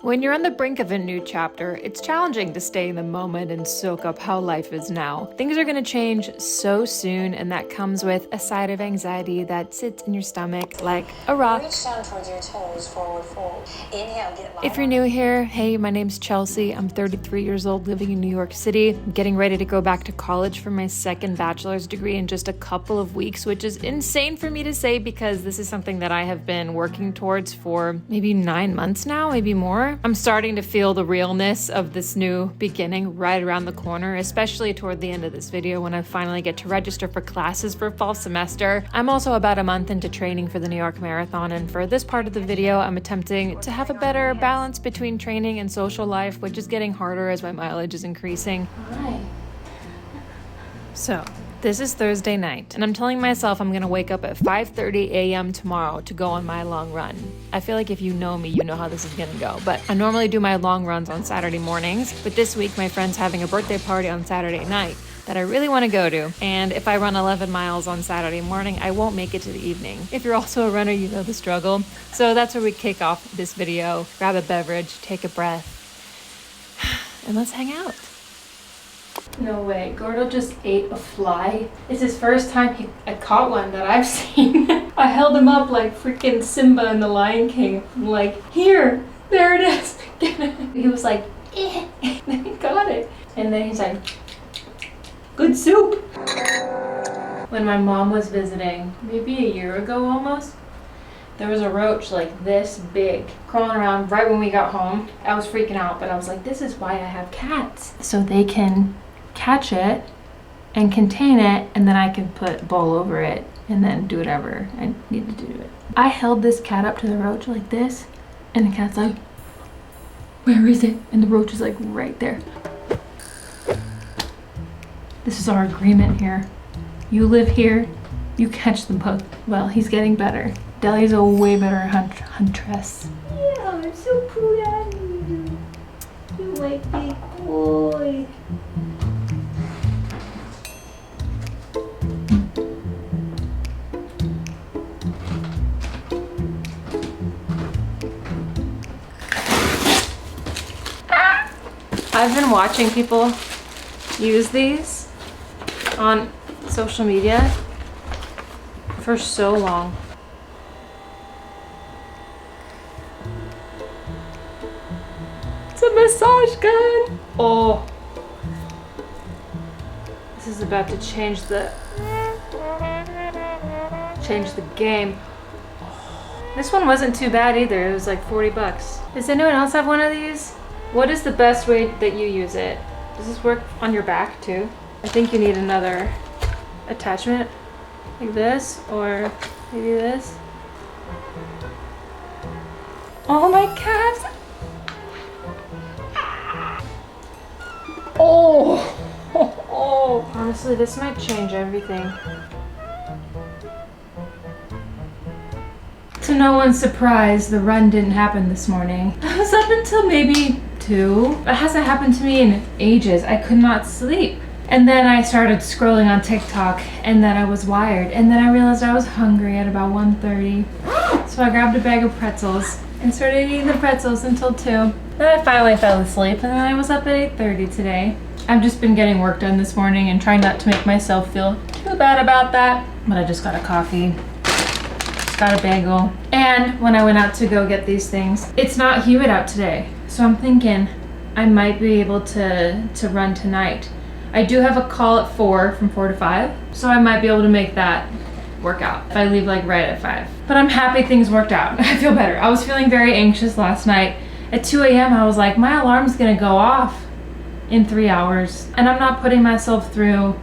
When you're on the brink of a new chapter, it's challenging to stay in the moment and soak up how life is now. Things are going to change so soon, and that comes with a side of anxiety that sits in your stomach like a rock. Reach down towards your toes, forward fold. Inhale, get light. If you're new here, hey, my name's Chelsea. I'm 33 years old, living in New York City. I'm getting ready to go back to college for my second bachelor's degree in just a couple of weeks, which is insane for me to say because this is something that I have been working towards for maybe 9 months now, maybe more. I'm starting to feel the realness of this new beginning right around the corner, especially toward the end of this video when I finally get to register for classes for fall semester. I'm also about a month into training for the New York Marathon, and for this part of the video, I'm attempting to have a better balance between training and social life, which is getting harder as my mileage is increasing. Hi. So, this is Thursday night, and I'm telling myself I'm gonna wake up at 5:30 a.m. tomorrow to go on my long run. I feel like if you know me, you know how this is gonna go, but I normally do my long runs on Saturday mornings, but this week my friend's having a birthday party on Saturday night that I really want to go to, and if I run 11 miles on Saturday morning, I won't make it to the evening. If you're also a runner, you know the struggle. So that's where we kick off this video. Grab a beverage, take a breath, and let's hang out. No way, Gordo just ate a fly. It's his first time I caught one that I've seen. I held him up like freaking Simba in The Lion King. I'm like, here, there it is. Get it. He was like, eh. And then he got it. And then he's like, good soup. When my mom was visiting, maybe a year ago almost, there was a roach like this big crawling around right when we got home. I was freaking out, but I was like, this is why I have cats. So they can catch it and contain it, and then I can put a bowl over it and then do whatever I need to do to it. I held this cat up to the roach like this, and the cat's like, where is it? And the roach is like right there. This is our agreement here. You live here, you catch the bug. Well, he's getting better. Deli's a way better huntress. Yeah, I'm so proud of you. You're my big boy. I've been watching people use these on social media for so long. It's a massage gun. Oh, this is about to change the game. This one wasn't too bad either. It was like 40 bucks. Does anyone else have one of these? What is the best way that you use it? Does this work on your back too? I think you need another attachment like this, or maybe this. Oh, my calves! Oh! Oh! Honestly, this might change everything. To no one's surprise, the run didn't happen this morning. I was up until maybe 2. It hasn't happened to me in ages. I could not sleep. And then I started scrolling on TikTok, and then I was wired. And then I realized I was hungry at about 1:30. So I grabbed a bag of pretzels and started eating the pretzels until 2. Then I finally fell asleep, and then I was up at 8:30 today. I've just been getting work done this morning and trying not to make myself feel too bad about that. But I just got a coffee. Got a bagel. And when I went out to go get these things, it's not humid out today. So I'm thinking I might be able to run tonight. I do have a call at 4 from 4 to 5. So I might be able to make that work out if I leave like right at 5. But I'm happy things worked out. I feel better. I was feeling very anxious last night. At 2 a.m. I was like, my alarm's gonna go off in 3 hours. And I'm not putting myself through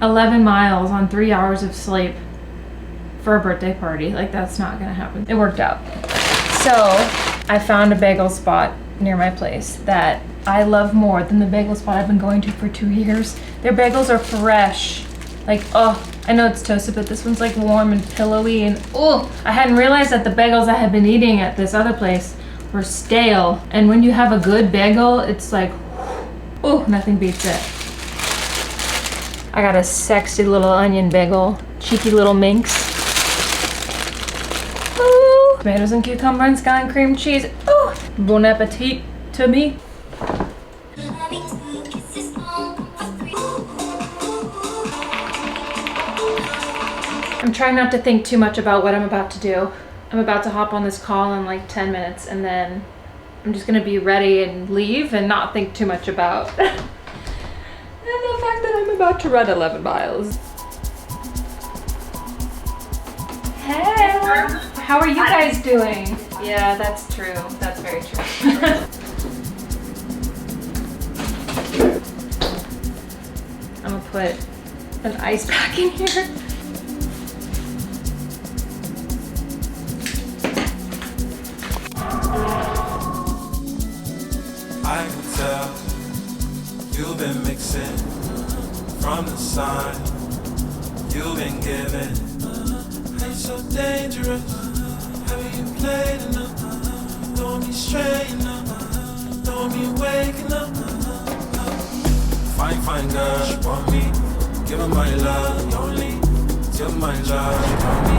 11 miles on 3 hours of sleep for a birthday party. Like, that's not gonna happen. It worked out. So I found a bagel spot near my place that I love more than the bagel spot I've been going to for 2 years. Their bagels are fresh. Like, oh, I know it's toasted, but this one's like warm and pillowy, and oh, I hadn't realized that the bagels I had been eating at this other place were stale. And when you have a good bagel, it's like, oh, nothing beats it. I got a sexy little onion bagel, cheeky little minx. Ooh. Tomatoes and cucumber and scallion cream cheese. Ooh, bon appetit to me. I'm trying not to think too much about what I'm about to do. I'm about to hop on this call in like 10 minutes and then I'm just gonna be ready and leave and not think too much about and the fact that I'm about to run 11 miles. Hey, how are you guys doing? Yeah, that's true. That's very true. I'm gonna put an ice pack in here. I can tell you've been mixing from the sign you've been given. Ain't so dangerous. Haven't you played enough? Don't be straight enough. Don't be waking up. Fine girl, she want me. Give her my love, only till my love. She want me,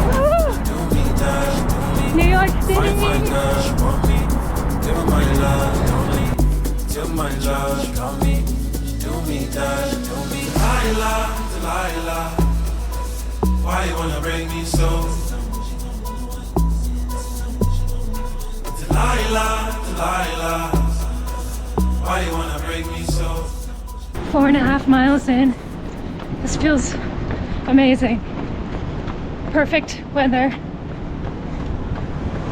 do me that, she do me. New York City. Fine girl, she want me. Give her my love, only till my love. She want me, do me that, she do me. Delilah, why you wanna break me so? Delilah, why you wanna break me so? 4.5 miles in. This feels amazing. Perfect weather.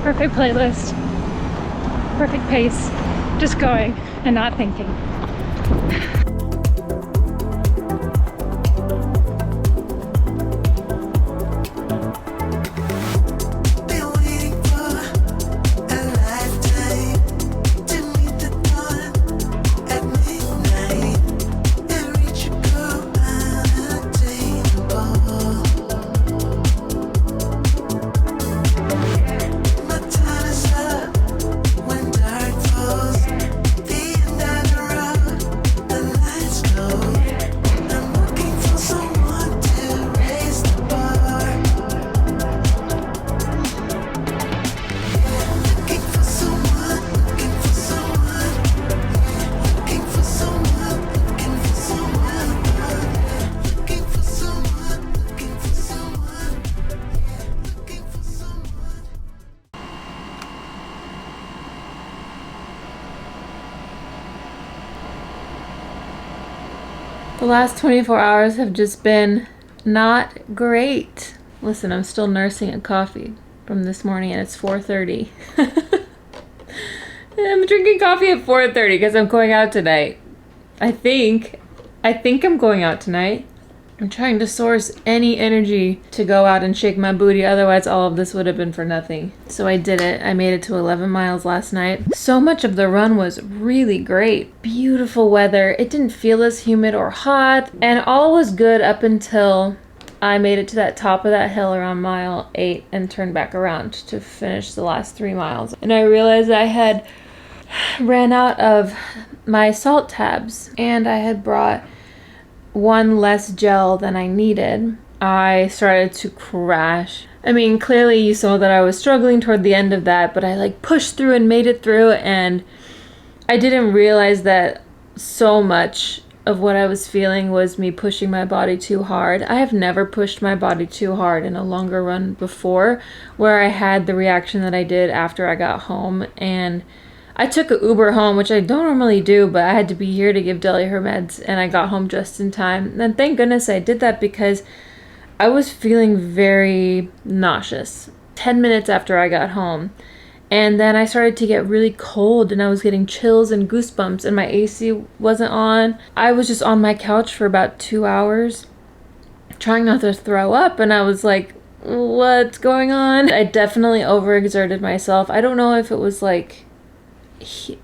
Perfect playlist. Perfect pace. Just going and not thinking. The last 24 hours have just been not great. Listen, I'm still nursing a coffee from this morning and it's 4:30. I'm drinking coffee at 4:30 because I'm going out tonight. I think I'm going out tonight. I'm trying to source any energy to go out and shake my booty, otherwise all of this would have been for nothing. So I did it. I made it to 11 miles last night. So much of the run was really great. Beautiful weather. It didn't feel as humid or hot, and all was good up until I made it to that top of that hill around mile 8 and turned back around to finish the last 3 miles. And I realized I had ran out of my salt tabs and I had brought one less gel than I needed. I started to crash. I mean, clearly you saw that I was struggling toward the end of that, but I like pushed through and made it through, and I didn't realize that so much of what I was feeling was me pushing my body too hard. I have never pushed my body too hard in a longer run before, where I had the reaction that I did after I got home. And I took an Uber home, which I don't normally do, but I had to be here to give Deli her meds, and I got home just in time. And thank goodness I did that because I was feeling very nauseous 10 minutes after I got home. And then I started to get really cold and I was getting chills and goosebumps, and my AC wasn't on. I was just on my couch for about 2 hours trying not to throw up, and I was like, what's going on? I definitely overexerted myself. I don't know if it was like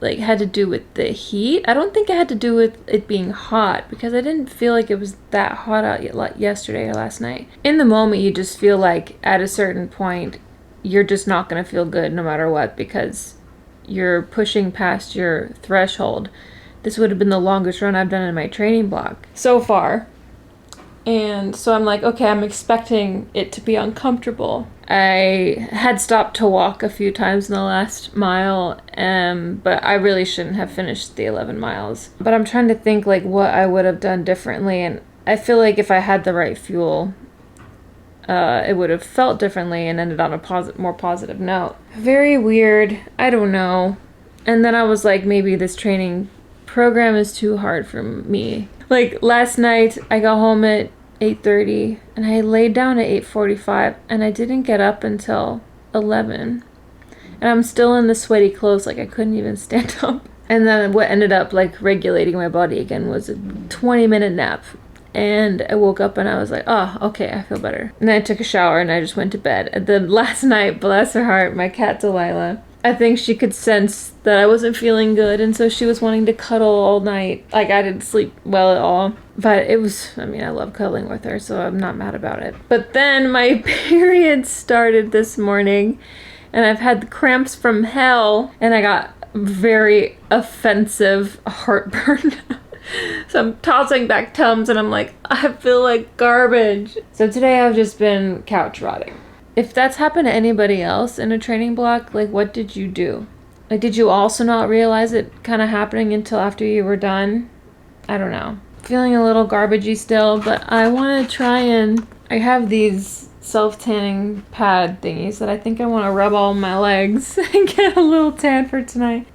had to do with the heat. I don't think it had to do with it being hot, because I didn't feel like it was that hot out yesterday or last night. In the moment, you just feel like at a certain point you're just not going to feel good no matter what, because you're pushing past your threshold. This would have been the longest run I've done in my training block so far. And so I'm like, okay, I'm expecting it to be uncomfortable. I had stopped to walk a few times in the last mile, but I really shouldn't have finished the 11 miles. But I'm trying to think like what I would have done differently, and I feel like if I had the right fuel, it would have felt differently and ended on a more positive note. Very weird. I don't know. And then I was like, maybe this training program is too hard for me. Like last night, I got home at 8:30 and I laid down at 8:45 and I didn't get up until 11. And I'm still in the sweaty clothes, like I couldn't even stand up. And then what ended up like regulating my body again was a 20-minute nap. And I woke up and I was like, oh, okay, I feel better. And then I took a shower and I just went to bed. And then last night, bless her heart, my cat Delilah, I think she could sense that I wasn't feeling good, and so she was wanting to cuddle all night. Like, I didn't sleep well at all. But it was, I mean, I love cuddling with her, so I'm not mad about it. But then my period started this morning, and I've had cramps from hell, and I got very offensive heartburn. So I'm tossing back Tums, and I'm like, I feel like garbage. So today I've just been couch rotting. If that's happened to anybody else in a training block, like what did you do? Like did you also not realize it kind of happening until after you were done? I don't know. Feeling a little garbagey still, but I want to try and... I have these self-tanning pad thingies that I think I want to rub all my legs and get a little tan for tonight.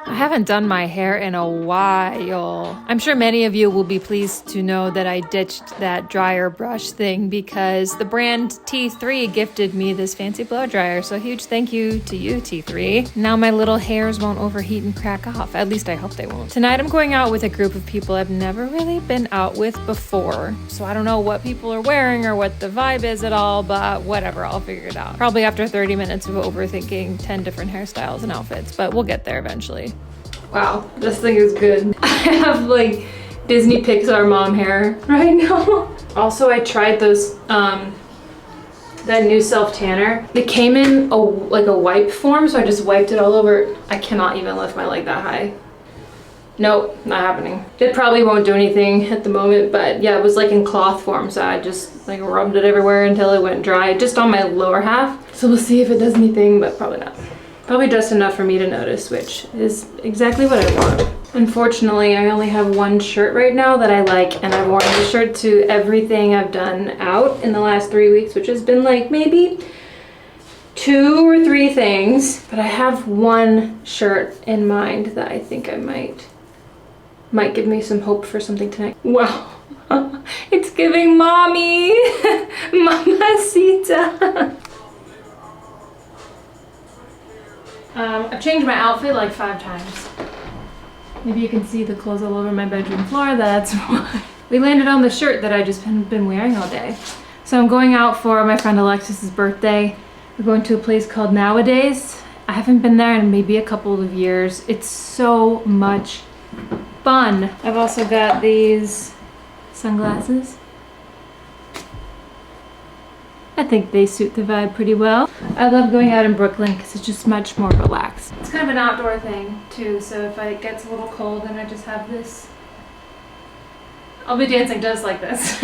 I haven't done my hair in a while. I'm sure many of you will be pleased to know that I ditched that dryer brush thing because the brand T3 gifted me this fancy blow dryer. So huge thank you to you, T3. Now my little hairs won't overheat and crack off. At least I hope they won't. Tonight I'm going out with a group of people I've never really been out with before. So I don't know what people are wearing or what the vibe is at all, but whatever, I'll figure it out. Probably after 30 minutes of overthinking 10 different hairstyles and outfits, but we'll get there eventually. Wow, this thing is good. I have like Disney Pixar mom hair right now. Also, I tried those, that new self-tanner. It came in a wipe form, so I just wiped it all over. I cannot even lift my leg that high. Nope, not happening. It probably won't do anything at the moment, but yeah, it was like in cloth form, so I just like rubbed it everywhere until it went dry, just on my lower half. So we'll see if it does anything, but probably not. Probably just enough for me to notice, which is exactly what I want. Unfortunately, I only have one shirt right now that I like, and I've worn this shirt to everything I've done out in the last 3 weeks, which has been like maybe 2 or 3 things. But I have one shirt in mind that I think I might give me some hope for something tonight. Wow, it's giving mommy, mamacita. I've changed my outfit like 5 times. Maybe you can see the clothes all over my bedroom floor, that's why. We landed on the shirt that I just been wearing all day. So I'm going out for my friend Alexis's birthday. We're going to a place called Nowadays. I haven't been there in maybe a couple of years. It's so much fun. I've also got these sunglasses. I think they suit the vibe pretty well. I love going out in Brooklyn because it's just much more relaxed. It's kind of an outdoor thing too, so if it gets a little cold then I just have this. I'll be dancing just like this.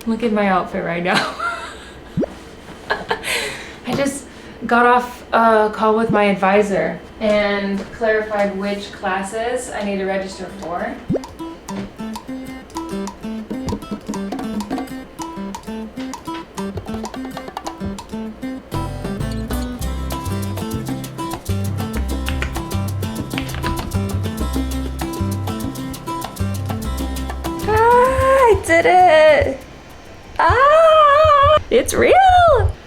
Look at my outfit right now. I just got off a call with my advisor and clarified which classes I need to register for. I did it! Ah! It's real!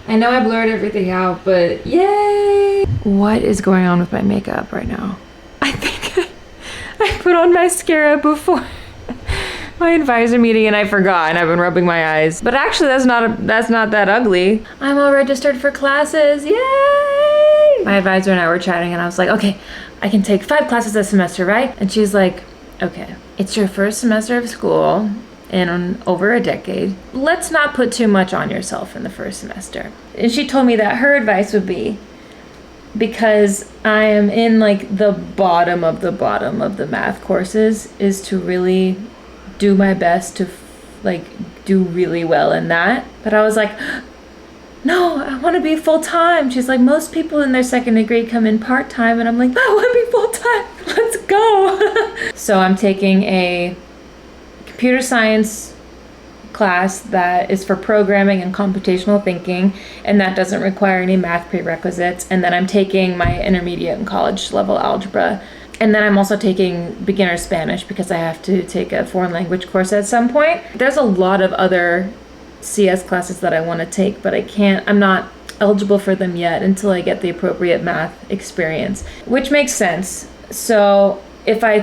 I know I blurred everything out, but yay! What is going on with my makeup right now? I think I put on mascara before my advisor meeting and I forgot, and I've been rubbing my eyes. But actually that's not that ugly. I'm all registered for classes, yay! My advisor and I were chatting and I was like, okay, I can take 5 classes this semester, right? And she's like, okay, it's your first semester of school in over a decade. Let's not put too much on yourself in the first semester. And she told me that her advice would be, because I am in like the bottom of the math courses, is to really do my best to like do really well in that. But I was like, no, I want to be full-time. She's like, most people in their second degree come in part-time. And I'm like, I want to be full-time. Let's go. So I'm taking a computer science class that is for programming and computational thinking, and that doesn't require any math prerequisites. And then I'm taking my intermediate and college level algebra. And then I'm also taking beginner Spanish because I have to take a foreign language course at some point. There's a lot of other CS classes that I want to take, but I'm not eligible for them yet until I get the appropriate math experience, which makes sense. So if I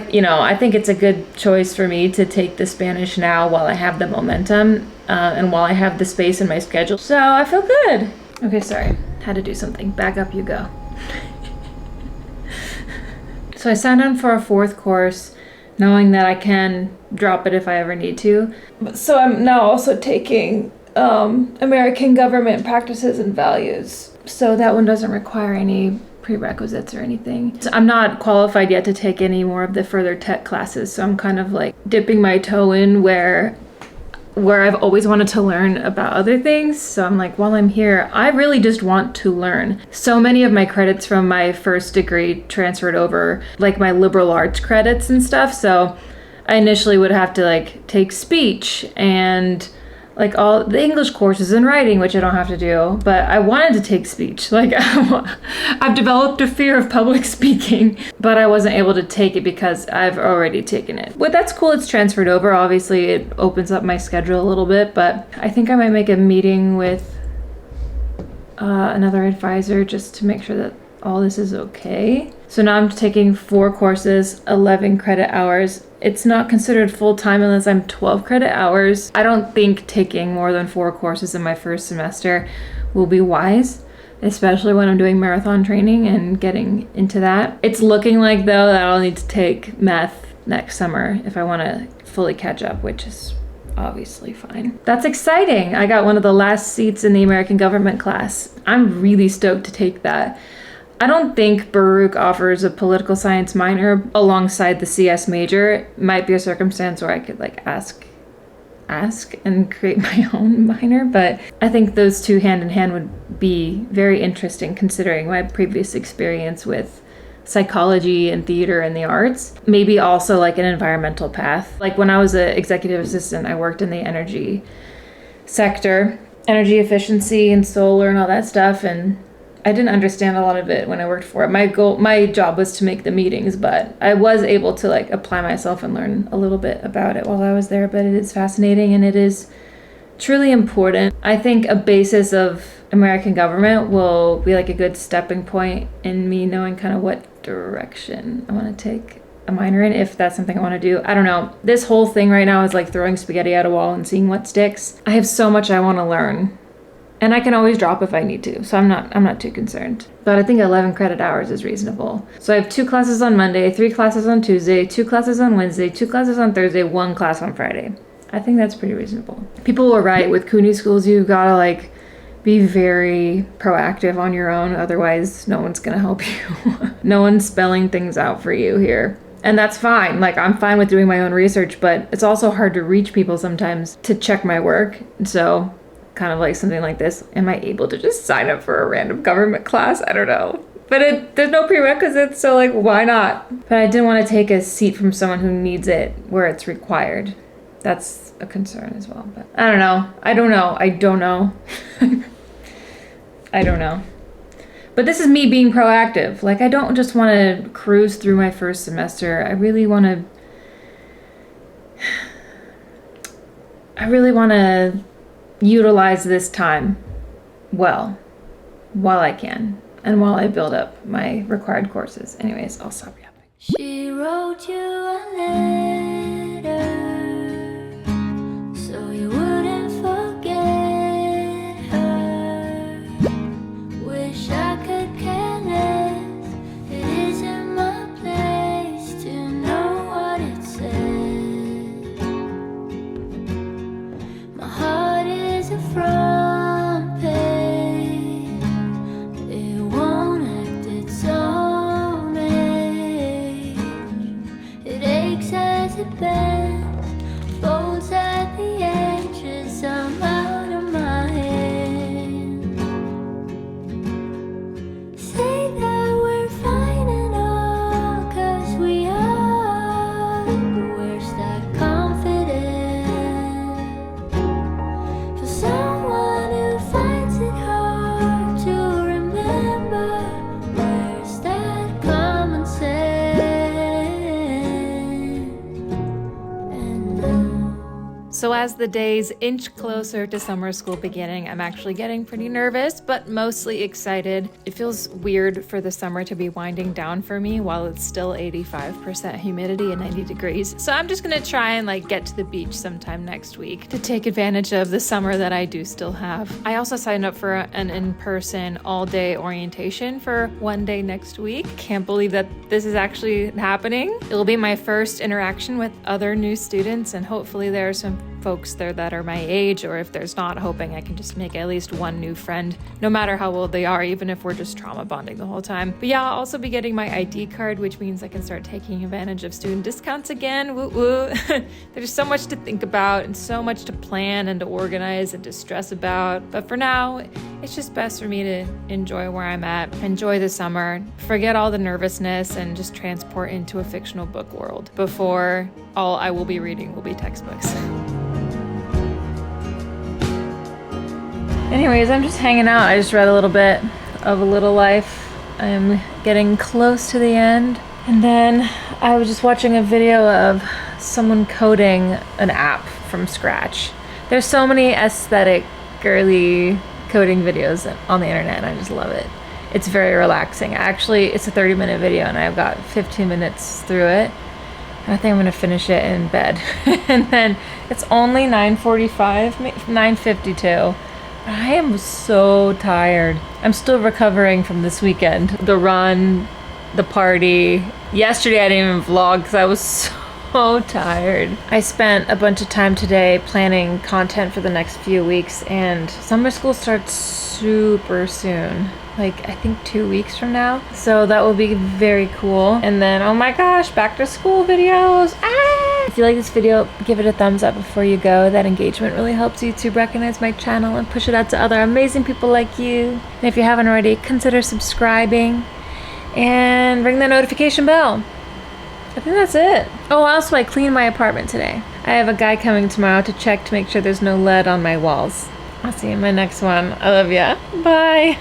think it's a good choice for me to take the Spanish now while I have the momentum and while I have the space in my schedule. So I feel good. Okay, sorry, had to do something. Back up you go. So I signed on for a 4th course, knowing that I can drop it if I ever need to. So I'm now also taking American Government Practices and Values. So that one doesn't require any prerequisites or anything. So I'm not qualified yet to take any more of the further tech classes. So I'm kind of like dipping my toe in where I've always wanted to learn about other things. So I'm like, while I'm here, I really just want to learn. So many of my credits from my first degree transferred over, like my liberal arts credits and stuff. So I initially would have to like take speech and like all the English courses and writing, which I don't have to do, but I wanted to take speech. Like I've developed a fear of public speaking, but I wasn't able to take it because I've already taken it. But that's cool, it's transferred over. Obviously it opens up my schedule a little bit, but I think I might make a meeting with another advisor just to make sure that all this is okay. So now I'm taking 4 courses, 11 credit hours. It's not considered full-time unless I'm 12 credit hours. I don't think taking more than 4 courses in my first semester will be wise, especially when I'm doing marathon training and getting into that. It's looking like though that I'll need to take math next summer if I want to fully catch up, which is obviously fine. That's exciting. I got one of the last seats in the American Government class. I'm really stoked to take that. I don't think Baruch offers a political science minor alongside the CS major. It might be a circumstance where I could like ask and create my own minor, but I think those two hand in hand would be very interesting considering my previous experience with psychology and theater and the arts. Maybe also like an environmental path. Like when I was an executive assistant, I worked in the energy sector, energy efficiency and solar and all that stuff, and I didn't understand a lot of it when I worked for it. My job was to make the meetings, but I was able to like apply myself and learn a little bit about it while I was there. But it is fascinating and it is truly important. I think a basis of American government will be like a good stepping point in me knowing kind of what direction I want to take a minor in, if that's something I want to do. I don't know. This whole thing right now is like throwing spaghetti at a wall and seeing what sticks. I have so much I want to learn. And I can always drop if I need to, so I'm not too concerned. But I think 11 credit hours is reasonable. So I have 2 classes on Monday, 3 classes on Tuesday, 2 classes on Wednesday, 2 classes on Thursday, 1 class on Friday. I think that's pretty reasonable. People were right, with CUNY schools, you gotta like be very proactive on your own, otherwise no one's gonna help you. No one's spelling things out for you here. And that's fine. Like, I'm fine with doing my own research, but it's also hard to reach people sometimes to check my work. So kind of like something like this, am I able to just sign up for a random government class? I don't know. But there's no prerequisites, so like, why not? But I didn't want to take a seat from someone who needs it where it's required. That's a concern as well, but I don't know. I don't know. I don't know. But this is me being proactive. Like, I don't just want to cruise through my first semester. I really want to utilize this time well, while I can, and while I build up my required courses. Anyways, I'll stop yapping. She wrote you a letter so you wouldn't forget her. Wish I could care less. It isn't my place to know what it says. My heart is a front page. It won't act its own age. It aches as it bends, folds at the edges. I'm out of my head. Say that we're fine and all, 'cause we are. But where's that confidence for someone who finds it hard to remember? Where's that common sense? And So as the days inch closer to summer school beginning, I'm actually getting pretty nervous, but mostly excited. It feels weird for the summer to be winding down for me while it's still 85% humidity and 90 degrees. So I'm just gonna try and like get to the beach sometime next week to take advantage of the summer that I do still have. I also signed up for an in-person all-day orientation for one day next week. Can't believe that this is actually happening. It'll be my first interaction with other new students, and hopefully there are some folks there that are my age, or if there's not, hoping I can just make at least one new friend, no matter how old they are, even if we're just trauma bonding the whole time. But yeah, I'll also be getting my ID card, which means I can start taking advantage of student discounts again. Woo woo. There's so much to think about and so much to plan and to organize and to stress about. But for now, it's just best for me to enjoy where I'm at, enjoy the summer, forget all the nervousness, and just transport into a fictional book world before all I will be reading will be textbooks. Anyways, I'm just hanging out. I just read a little bit of A Little Life. I'm getting close to the end. And then I was just watching a video of someone coding an app from scratch. There's so many aesthetic, girly coding videos on the internet, and I just love it. It's very relaxing. Actually, it's a 30-minute video, and I've got 15 minutes through it. And I think I'm gonna finish it in bed. And then it's only 9:45, 9:52. I am so tired. I'm still recovering from this weekend. The run, the party. Yesterday I didn't even vlog because I was so tired. I spent a bunch of time today planning content for the next few weeks, and summer school starts super soon. Like, I think 2 weeks from now. So that will be very cool. And then, oh my gosh, back to school videos. If you like this video, give it a thumbs up before you go. That engagement really helps YouTube recognize my channel and push it out to other amazing people like you. And if you haven't already, consider subscribing and ring the notification bell. I think that's it. Oh, also I cleaned my apartment today. I have a guy coming tomorrow to check to make sure there's no lead on my walls. I'll see you in my next one. I love ya. Bye.